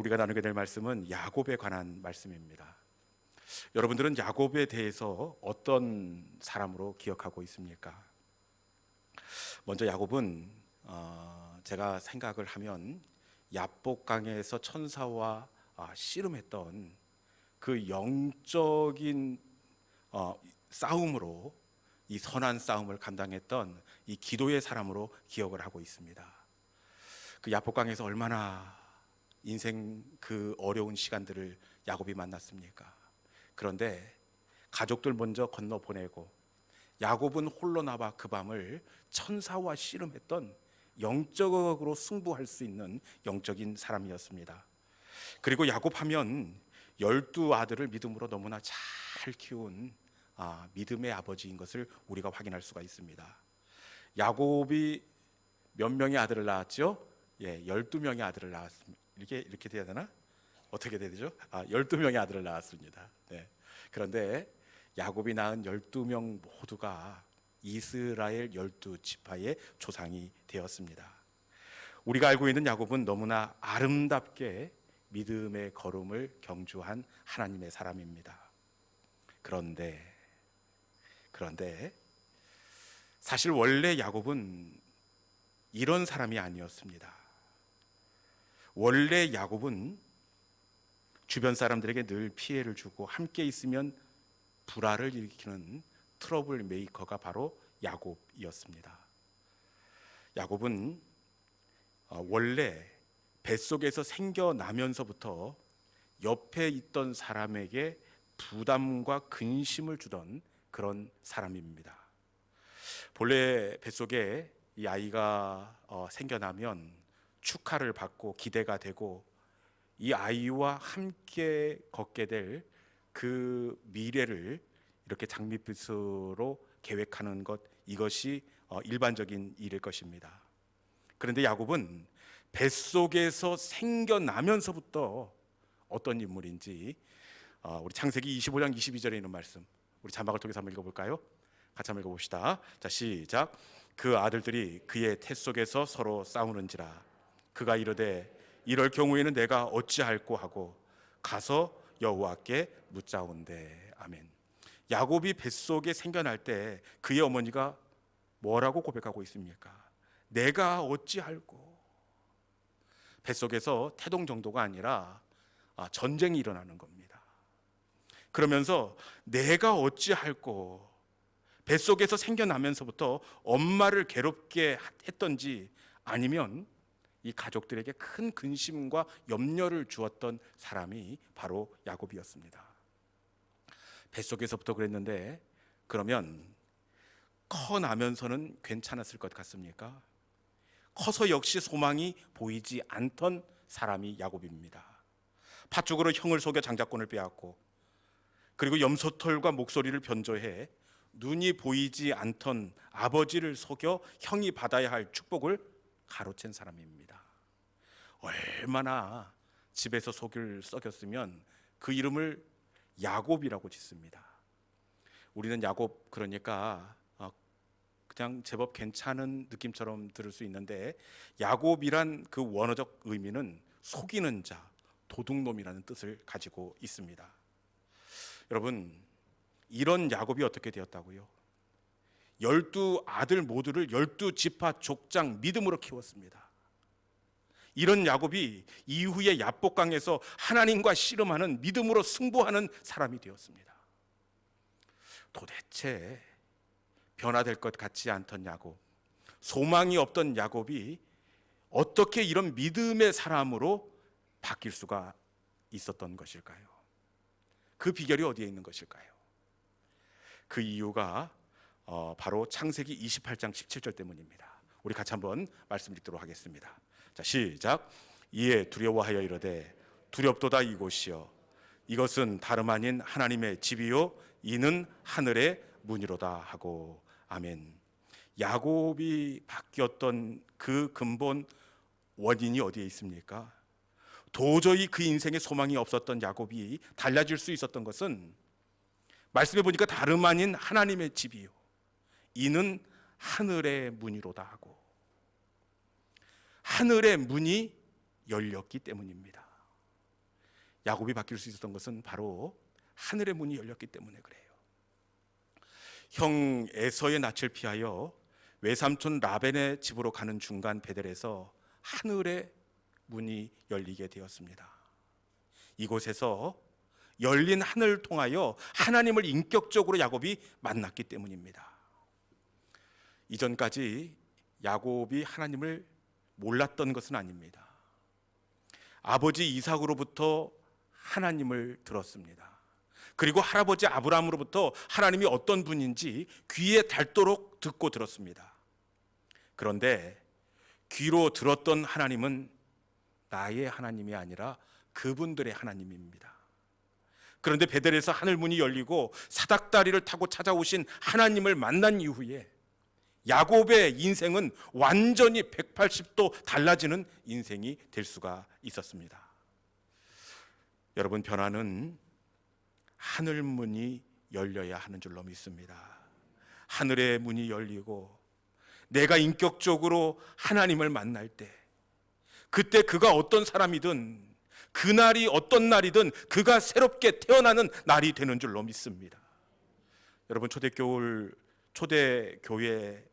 우리가 나누게 될 말씀은 야곱에 관한 말씀입니다. 여러분들은 야곱에 대해서 어떤 사람으로 기억하고 있습니까? 먼저 야곱은 제가 생각을 하면 야복강에서 천사와 씨름했던 그 영적인 싸움으로 이 선한 싸움을 감당했던 이 기도의 사람으로 기억을 하고 있습니다. 그 야복강에서 얼마나 인생 그 어려운 시간들을 야곱이 만났습니까? 그런데 가족들 먼저 건너 보내고 야곱은 홀로 남아 그 밤을 천사와 씨름했던 영적으로 승부할 수 있는 영적인 사람이었습니다. 그리고 야곱하면 12아들을 믿음으로 너무나 잘 키운 믿음의 아버지인 것을 우리가 확인할 수가 있습니다. 야곱이 몇 명의 아들을 낳았죠? 12명의 아들을 낳았습니다. 이렇게 돼야 되나? 어떻게 돼야 되죠? 12명의 아들을 낳았습니다. 네. 그런데 야곱이 낳은 12명 모두가 이스라엘 12지파의 조상이 되었습니다. 우리가 알고 있는 야곱은 너무나 아름답게 믿음의 걸음을 경주한 하나님의 사람입니다. 그런데 사실 원래 야곱은 이런 사람이 아니었습니다. 원래 야곱은 주변 사람들에게 늘 피해를 주고 함께 있으면 불화를 일으키는 트러블 메이커가 바로 야곱이었습니다. 야곱은 원래 뱃속에서 생겨나면서부터 옆에 있던 사람에게 부담과 근심을 주던 그런 사람입니다. 본래 뱃속에 이 아이가 생겨나면 축하를 받고 기대가 되고 이 아이와 함께 걷게 될 그 미래를 이렇게 장밋빛으로 계획하는 것, 이것이 일반적인 일일 것입니다. 그런데 야곱은 뱃속에서 생겨나면서부터 어떤 인물인지 우리 창세기 25장 22절에 있는 말씀, 우리 자막을 통해서 한번 읽어볼까요? 같이 한번 읽어봅시다. 자, 시작. 그 아들들이 그의 태 속에서 서로 싸우는지라 그가 이르되 이럴 경우에는 내가 어찌할꼬 하고 가서 여호와께 묻자온대. 아멘. 야곱이 뱃속에 생겨날 때 그의 어머니가 뭐라고 고백하고 있습니까? 내가 어찌할꼬. 뱃속에서 태동 정도가 아니라 전쟁이 일어나는 겁니다. 그러면서 내가 어찌할꼬, 뱃속에서 생겨나면서부터 엄마를 괴롭게 했던지 아니면 이 가족들에게 큰 근심과 염려를 주었던 사람이 바로 야곱이었습니다. 뱃속에서부터 그랬는데 그러면 커나면서는 괜찮았을 것 같습니까? 커서 역시 소망이 보이지 않던 사람이 야곱입니다. 팥죽으로 형을 속여 장자권을 빼앗고 그리고 염소털과 목소리를 변조해 눈이 보이지 않던 아버지를 속여 형이 받아야 할 축복을 가로챈 사람입니다. 얼마나 집에서 속을 썩였으면 그 이름을 야곱이라고 짓습니다. 우리는 야곱 그러니까 그냥 제법 괜찮은 느낌처럼 들을 수 있는데 야곱이란 그 원어적 의미는 속이는 자, 도둑놈이라는 뜻을 가지고 있습니다. 여러분, 이런 야곱이 어떻게 되었다고요? 12아들 모두를 12지파 족장 믿음으로 키웠습니다. 이런 야곱이 이후에 야복강에서 하나님과 씨름하는 믿음으로 승부하는 사람이 되었습니다. 도대체 변화될 것 같지 않던 야곱, 소망이 없던 야곱이 어떻게 이런 믿음의 사람으로 바뀔 수가 있었던 것일까요? 그 비결이 어디에 있는 것일까요? 그 이유가 바로 창세기 28장 17절 때문입니다. 우리 같이 한번 말씀 읽도록 하겠습니다. 자, 시작. 이에 두려워하여 이르되 두렵도다 이곳이여 이것은 다름 아닌 하나님의 집이요 이는 하늘의 문이로다 하고. 아멘. 야곱이 바뀌었던 그 근본 원인이 어디에 있습니까? 도저히 그 인생에 소망이 없었던 야곱이 달라질 수 있었던 것은 말씀해 보니까 다름 아닌 하나님의 집이요 이는 하늘의 문이로다 하고, 하늘의 문이 열렸기 때문입니다. 야곱이 바뀔 수 있었던 것은 바로 하늘의 문이 열렸기 때문에 그래요. 형 에서의 낯을 피하여 외삼촌 라벤의 집으로 가는 중간 베델에서 하늘의 문이 열리게 되었습니다. 이곳에서 열린 하늘을 통하여 하나님을 인격적으로 야곱이 만났기 때문입니다. 이전까지 야곱이 하나님을 몰랐던 것은 아닙니다. 아버지 이삭으로부터 하나님을 들었습니다. 그리고 할아버지 아브라함으로부터 하나님이 어떤 분인지 귀에 닳도록 듣고 들었습니다. 그런데 귀로 들었던 하나님은 나의 하나님이 아니라 그분들의 하나님입니다. 그런데 베델에서 하늘 문이 열리고 사닥다리를 타고 찾아오신 하나님을 만난 이후에 야곱의 인생은 완전히 180도 달라지는 인생이 될 수가 있었습니다. 여러분, 변화는 하늘 문이 열려야 하는 줄로 믿습니다. 하늘의 문이 열리고 내가 인격적으로 하나님을 만날 때, 그때 그가 어떤 사람이든 그날이 어떤 날이든 그가 새롭게 태어나는 날이 되는 줄로 믿습니다. 여러분, 초대교회에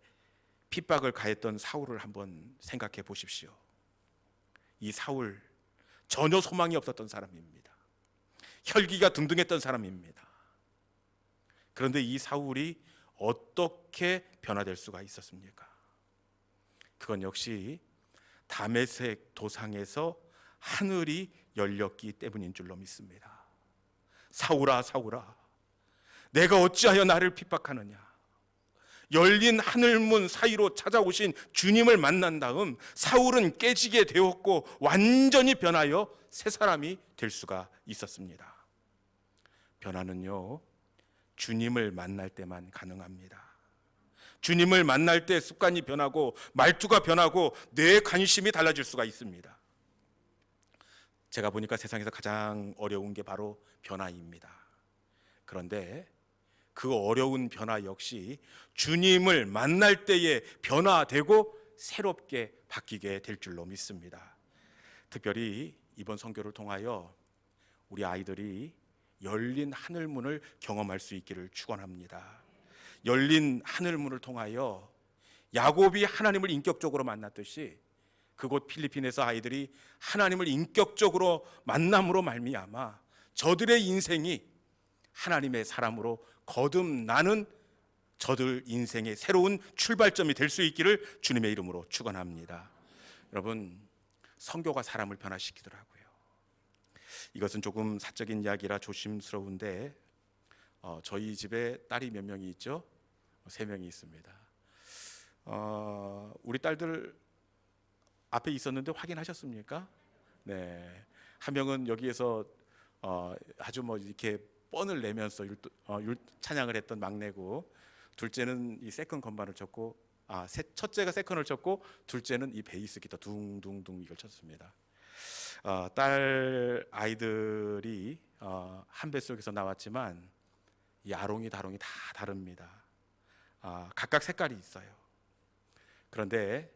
핍박을 가했던 사울을 한번 생각해 보십시오. 이 사울, 전혀 소망이 없었던 사람입니다. 혈기가 등등했던 사람입니다. 그런데 이 사울이 어떻게 변화될 수가 있었습니까? 그건 역시 다메섹 도상에서 하늘이 열렸기 때문인 줄로 믿습니다. 사울아, 사울아, 내가 어찌하여 나를 핍박하느냐? 열린 하늘문 사이로 찾아오신 주님을 만난 다음 사울은 깨지게 되었고 완전히 변하여 새 사람이 될 수가 있었습니다. 변화는요, 주님을 만날 때만 가능합니다. 주님을 만날 때 습관이 변하고 말투가 변하고 내 관심이 달라질 수가 있습니다. 제가 보니까 세상에서 가장 어려운 게 바로 변화입니다. 그런데 그 어려운 변화 역시 주님을 만날 때에 변화되고 새롭게 바뀌게 될 줄로 믿습니다. 특별히 이번 선교를 통하여 우리 아이들이 열린 하늘문을 경험할 수 있기를 축원합니다. 열린 하늘문을 통하여 야곱이 하나님을 인격적으로 만났듯이 그곳 필리핀에서 아이들이 하나님을 인격적으로 만남으로 말미암아 저들의 인생이 하나님의 사람으로 거듭나는 저들 인생의 새로운 출발점이 될 수 있기를 주님의 이름으로 축원합니다. 여러분, 선교가 사람을 변화시키더라고요. 이것은 조금 사적인 이야기라 조심스러운데 저희 집에 딸이 몇 명이 있죠? 3명이 있습니다. 우리 딸들 앞에 있었는데 확인하셨습니까? 네, 한 명은 여기에서 아주 이렇게 뻔을 내면서 찬양을 했던 막내고, 둘째는 이 세컨 건반을 쳤고, 첫째가 세컨을 쳤고 둘째는 이 베이스 기타 둥둥둥 이걸 쳤습니다. 딸 아이들이 한 뱃속에서 나왔지만 이 아롱이 다롱이 다 다릅니다. 각각 색깔이 있어요. 그런데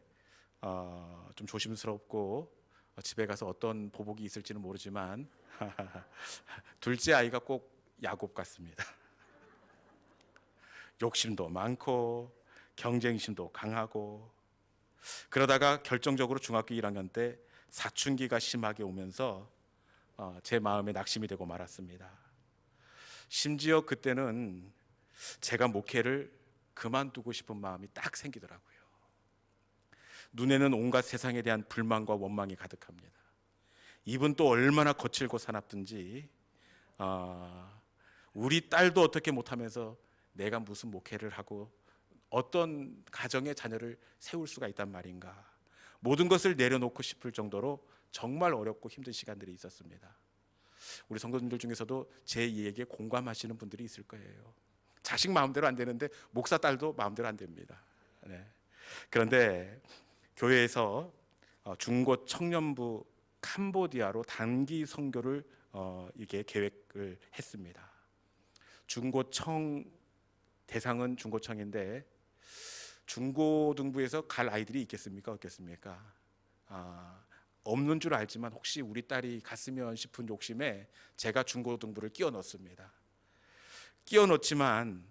좀 조심스럽고 집에 가서 어떤 보복이 있을지는 모르지만 둘째 아이가 꼭 야곱 같습니다. 욕심도 많고 경쟁심도 강하고, 그러다가 결정적으로 중학교 1학년 때 사춘기가 심하게 오면서 제 마음에 낙심이 되고 말았습니다. 심지어 그때는 제가 목회를 그만두고 싶은 마음이 딱 생기더라고요. 눈에는 온갖 세상에 대한 불만과 원망이 가득합니다. 입은 또 얼마나 거칠고 사납든지 우리 딸도 어떻게 못하면서 내가 무슨 목회를 하고 어떤 가정의 자녀를 세울 수가 있단 말인가. 모든 것을 내려놓고 싶을 정도로 정말 어렵고 힘든 시간들이 있었습니다. 우리 성도님들 중에서도 제 이야기에 공감하시는 분들이 있을 거예요. 자식 마음대로 안 되는데 목사 딸도 마음대로 안 됩니다. 네. 그런데 교회에서 중고 청년부 캄보디아로 단기 선교를 이게 계획을 했습니다. 중고청 대상은 중고청인데 중고등부에서 갈 아이들이 있겠습니까? 없겠습니까? 없는 줄 알지만 혹시 우리 딸이 갔으면 싶은 욕심에 제가 중고등부를 끼워 넣었습니다. 끼워 넣었지만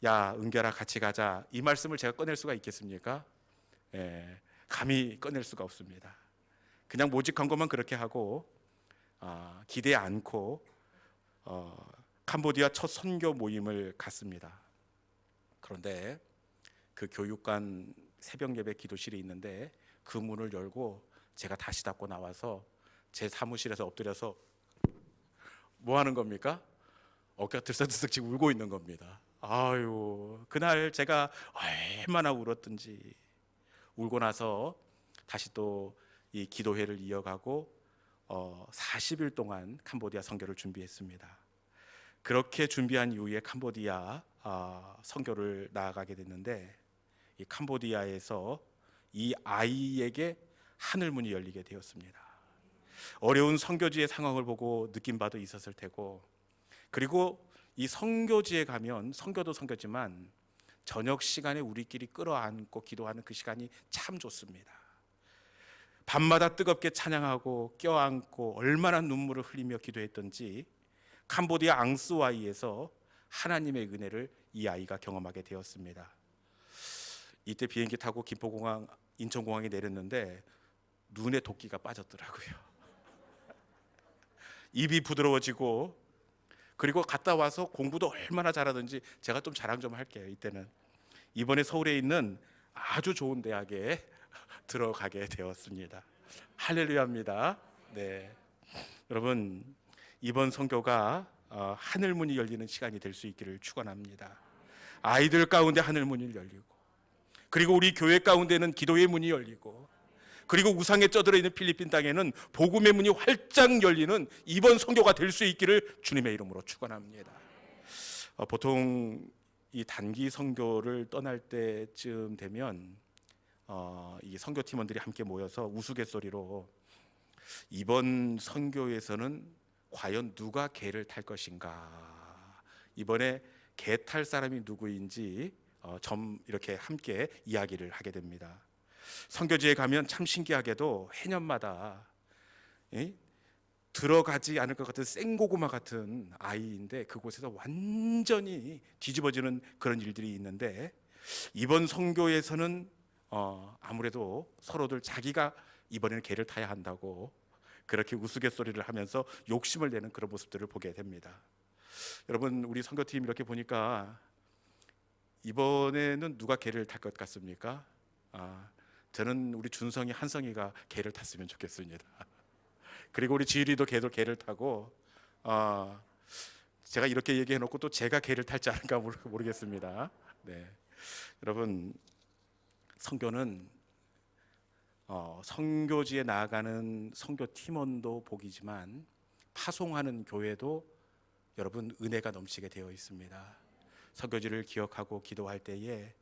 야 은결아 같이 가자, 이 말씀을 제가 꺼낼 수가 있겠습니까? 감히 꺼낼 수가 없습니다. 그냥 모직한 것만 그렇게 하고 기대 않고 캄보디아 첫 선교 모임을 갔습니다. 그런데 그 교육관 새벽 예배 기도실이 있는데 그 문을 열고 제가 다시 닫고 나와서 제 사무실에서 엎드려서 뭐 하는 겁니까? 어깨가 들썩들썩 지금 울고 있는 겁니다. 아유, 그날 제가 얼마나 울었든지. 울고 나서 다시 또 이 기도회를 이어가고 40일 동안 캄보디아 선교를 준비했습니다. 그렇게 준비한 이후에 캄보디아 선교를 나아가게 됐는데, 이 캄보디아에서 이 아이에게 하늘 문이 열리게 되었습니다. 어려운 선교지의 상황을 보고 느낀 바도 있었을 테고, 그리고 이 선교지에 가면 선교도 선교지만 저녁 시간에 우리끼리 끌어안고 기도하는 그 시간이 참 좋습니다. 밤마다 뜨겁게 찬양하고 껴안고 얼마나 눈물을 흘리며 기도했던지 캄보디아 앙스와이에서 하나님의 은혜를 이 아이가 경험하게 되었습니다. 이때 비행기 타고 김포공항, 인천공항에 내렸는데 눈에 도끼가 빠졌더라고요. 입이 부드러워지고, 그리고 갔다 와서 공부도 얼마나 잘하든지 제가 좀 자랑 좀 할게요. 이때는 이번에 서울에 있는 아주 좋은 대학에 들어가게 되었습니다. 할렐루야입니다. 네, 여러분 이번 선교가 하늘 문이 열리는 시간이 될 수 있기를 축원합니다. 아이들 가운데 하늘 문이 열리고, 그리고 우리 교회 가운데는 기도의 문이 열리고, 그리고 우상에 쩌들어 있는 필리핀 땅에는 복음의 문이 활짝 열리는 이번 선교가 될 수 있기를 주님의 이름으로 축원합니다. 보통 이 단기 선교를 떠날 때쯤 되면 이 선교 팀원들이 함께 모여서 우스갯소리로 이번 선교에서는 과연 누가 개를 탈 것인가, 이번에 개 탈 사람이 누구인지 이렇게 함께 이야기를 하게 됩니다. 선교지에 가면 참 신기하게도 해년마다 들어가지 않을 것 같은 생고구마 같은 아이인데 그곳에서 완전히 뒤집어지는 그런 일들이 있는데, 이번 선교에서는 아무래도 서로들 자기가 이번에는 개를 타야 한다고 그렇게 우스갯소리를 하면서 욕심을 내는 그런 모습들을 보게 됩니다. 여러분, 우리 선교팀 이렇게 보니까 이번에는 누가 개를 탈 것 같습니까? 저는 우리 준성이, 한성이가 개를 탔으면 좋겠습니다. 그리고 우리 지율이도 개를 타고, 제가 이렇게 얘기해 놓고 또 제가 개를 탈지 않을까 모르겠습니다. 네, 여러분, 선교는 선교지에 나아가는 선교 팀원도 복이지만 파송하는 교회도 여러분 은혜가 넘치게 되어 있습니다. 선교지를 기억하고 기도할 때에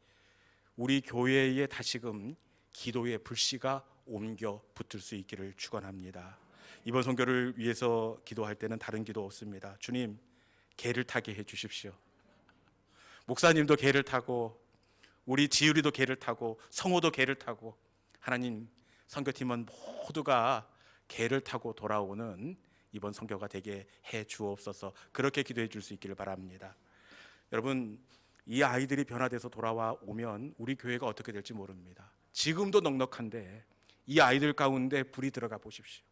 우리 교회에 다시금 기도의 불씨가 옮겨 붙을 수 있기를 축원합니다. 이번 선교를 위해서 기도할 때는 다른 기도 없습니다. 주님, 개를 타게 해 주십시오. 목사님도 개를 타고, 우리 지율이도 개를 타고, 성호도 개를 타고, 하나님, 선교팀원 모두가 개를 타고 돌아오는 이번 선교가 되게 해 주옵소서. 그렇게 기도해 줄 수 있기를 바랍니다. 여러분, 이 아이들이 변화돼서 돌아와 오면 우리 교회가 어떻게 될지 모릅니다. 지금도 넉넉한데 이 아이들 가운데 불이 들어가 보십시오.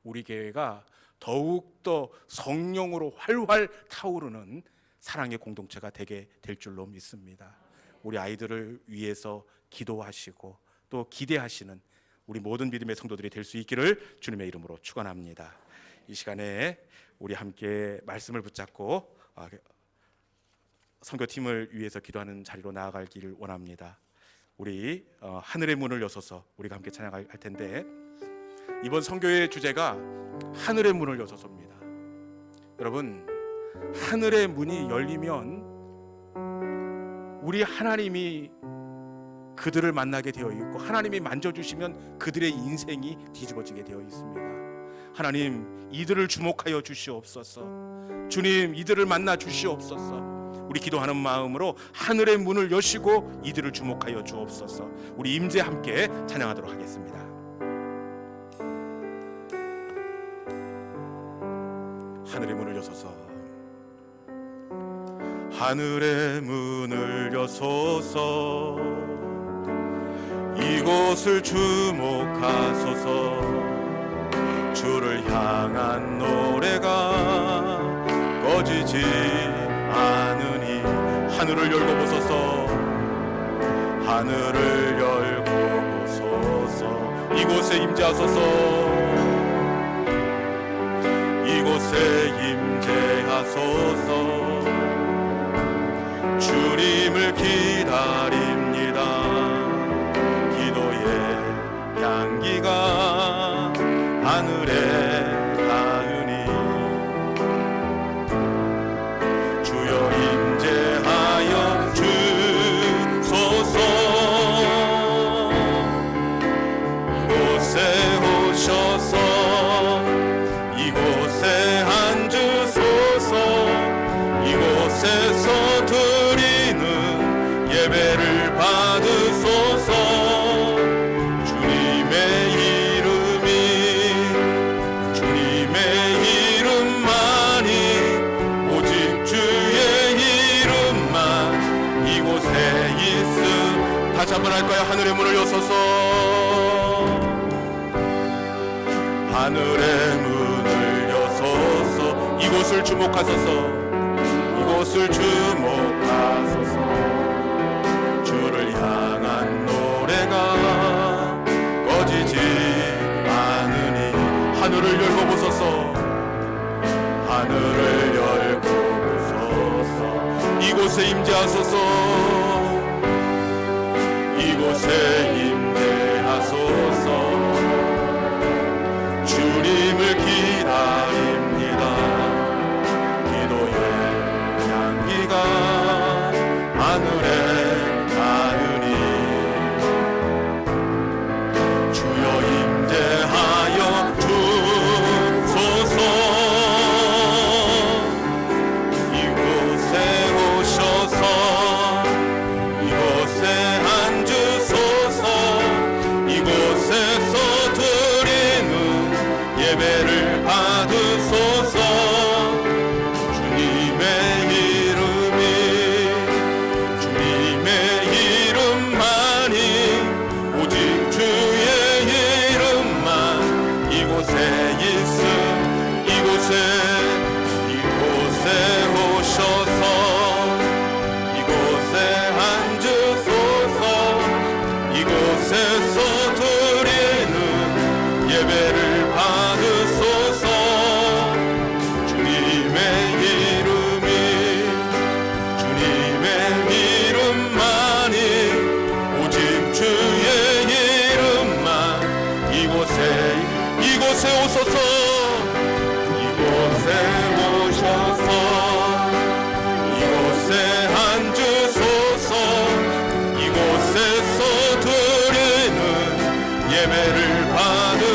우리 교회가 더욱더 성령으로 활활 타오르는 사랑의 공동체가 되게 될 줄로 믿습니다. 우리 아이들을 위해서 기도하시고 또 기대하시는 우리 모든 믿음의 성도들이 될 수 있기를 주님의 이름으로 축원합니다. 이 시간에 우리 함께 말씀을 붙잡고 선교팀을 위해서 기도하는 자리로 나아가기를 원합니다. 우리 하늘의 문을 여서서 우리가 함께 찬양할 텐데, 이번 선교의 주제가 하늘의 문을 여서서입니다. 여러분, 하늘의 문이 열리면 우리 하나님이 그들을 만나게 되어 있고, 하나님이 만져주시면 그들의 인생이 뒤집어지게 되어 있습니다. 하나님, 이들을 주목하여 주시옵소서. 주님, 이들을 만나 주시옵소서. 우리 기도하는 마음으로 하늘의 문을 여시고 이들을 주목하여 주옵소서. 우리 임재 함께 찬양하도록 하겠습니다. 하늘의 문을 여소서. 하늘의 문을 여소서. 이곳을 주목하소서. 주를 향한 노래가 꺼지지 않으니 하늘을 열고 보소서. 하늘을 열고 보소서. 이곳에 임재하소서. 이곳에 임재하소서. 주님을 기다립니다. 기도의 향기가 하늘에 닿으니 주여 임재하여 주소서. 이곳에 오셔서 이곳에 앉으소서. 이곳에서 드리는 예배를 받으소서. 주님의 이름이 주님의 이름만이 오직 주의 이름만 이곳에 있음. 다시 한번 할까요? 하늘의 문을 여소서. 하늘의 문을 여소서. 이곳을 주목하소서. 이곳을 주목하소서. 주를 향한 노래가 꺼지지 않으니 하늘을 열고 보소서. 하늘을 열고 보소서. 이곳에 임재하소서. 이곳에 임재하소서. 주님을 기다립니다. 기도의 향기가 하늘에 닿으니 주여 임재하여 주소서. 이곳에 오셔서 이곳에 앉으소서. 이곳에서 드리는 예배를 받으소서. 주님의 이름이 주님의 이름만이 오직 주의 이름만 이곳에 있음. 이곳에 오셔서 이곳에 앉으소서. 이곳에서 드리는 예배를 받으소서. 주님의 이름이 주님의 이름만이 오직 주의 이름만 이곳에 오소서. 이곳에 오셔서 이곳에 앉으소서. 이곳에서 드리는 예배를 받으소서.